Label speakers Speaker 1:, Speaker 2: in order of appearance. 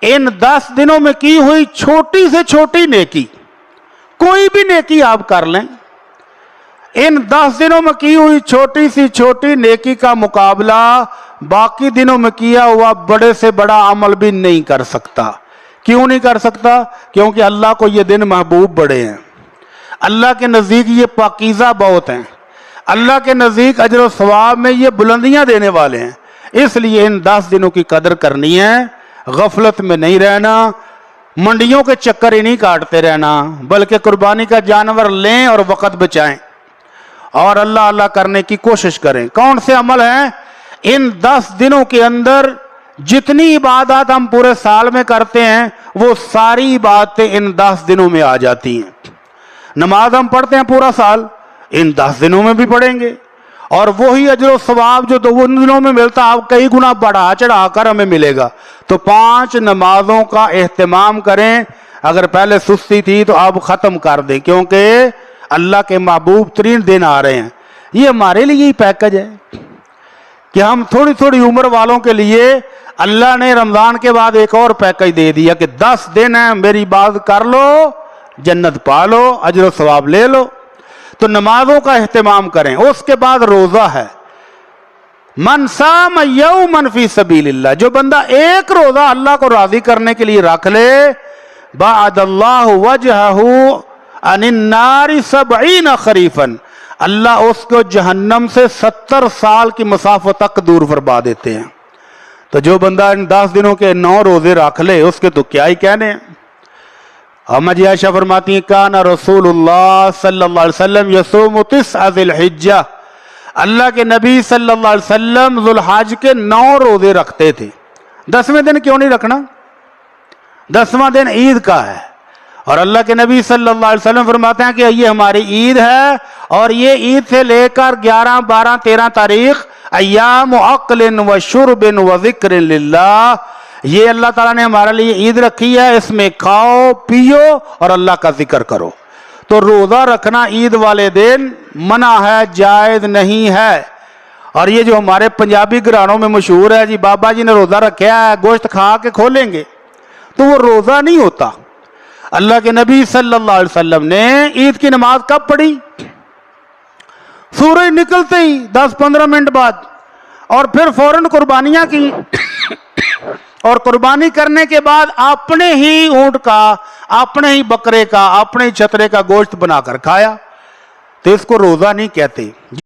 Speaker 1: इन 10 दिनों में की हुई छोटी से छोटी नेकी, कोई भी नेकी आप कर लें, इन 10 दिनों में की हुई छोटी सी छोटी नेकी का मुकाबला बाकी दिनों में किया हुआ बड़े से बड़ा अमल भी नहीं कर सकता। क्यों नहीं कर सकता? क्योंकि अल्लाह को ये दिन महबूब बड़े हैं, अल्लाह के नज़दीक ये पाकीज़ा बहुत हैं, अल्लाह के नज़दीक अजर व सवाब में ये बुलंदियां देने वाले हैं। इसलिए इन 10 दिनों की कदर करनी है, गफलत में नहीं रहना, मंडियों के चक्कर ही नहीं काटते रहना, बल्कि कुर्बानी का जानवर लें और वक़्त बचाएं और अल्लाह अल्लाह करने की कोशिश करें। कौन से अमल हैं? इन 10 दिनों के अंदर जितनी इबादत हम पूरे साल में करते हैं वो सारी इबादतें इन 10 दिनों में आ जाती हैं। नमाज हम पढ़ते हैं पूरा साल, इन 10 दिनों में भी पढ़ेंगे और वही अजर व सवाब जो उन दिनों में मिलता आप कई गुना बढ़ा चढ़ा कर हमें मिलेगा। तो 5 नमाजों का एहतमाम करें। अगर पहले सुस्ती थी तो अब ख़त्म कर दें, क्योंकि अल्लाह के महबूब तरीन दिन आ रहे हैं। ये हमारे लिए ही पैकेज है कि हम थोड़ी थोड़ी उम्र वालों के लिए अल्लाह ने रमज़ान के बाद एक और पैकेज दे दिया कि 10 दिन है, मेरी बात कर लो, जन्नत पा लो, अजर व सवाब ले लो। तो नमाजों का एहतमाम करें। उसके बाद रोज़ा है। मन साम यौमन फी सबीलिल्लाह, जो बंदा एक रोज़ा अल्लाह को राज़ी करने के लिए रख ले, बाअदल्लाहु वजहहु अनिन्नारि 70 खरीफन, अल्लाह उसको जहन्नम से 70 साल की मसाफत तक दूर फरमा देते हैं। तो जो बंदा इन 10 दिनों के 9 रोजे रख ले उसके तो क्या ही कहने हैं। अम्मा जी आयशा फरमाती हैं, काना रसूलुल्लाह सल्लल्लाहु अलैहि वसल्लम यसूमु 9 ज़िलहिज्जा, अल्लाह के नबी सल्लल्लाहु अलैहि वसल्लम ज़ुल्हज के 9 रोजे रखते थे। 10वें दिन क्यों नहीं रखना? 10वां दिन ईद का है और अल्लाह के नबी सल्लल्लाहु अलैहि वसल्लम फरमाते हैं कि ये हमारी ईद है और ये ईद से लेकर 11, 12, 13 तारीख अय्याम अक्लिन व शुर्बिन व ज़िक्रिन लिल्लाह, ये अल्लाह ताला ने हमारे लिए ईद रखी है, इसमें खाओ पियो और अल्लाह का जिक्र करो। तो रोज़ा रखना ईद वाले दिन मना है, जायज़ नहीं है। और ये जो हमारे पंजाबी घरानों में मशहूर है, जी बाबा जी ने रोज़ा रखा है, गोश्त खा के खोलेंगे, तो वो रोज़ा नहीं होता। अल्लाह के नबी सल्लल्लाहु अलैहि वसल्लम ने ईद की नमाज कब पढ़ी? सूरज निकलते ही 10-15 मिनट बाद, और फिर फौरन कुर्बानियां की और कुर्बानी करने के बाद अपने ही ऊंट का, अपने ही बकरे का, अपने ही छतरे का गोश्त बनाकर खाया। तो इसको रोज़ा नहीं कहते।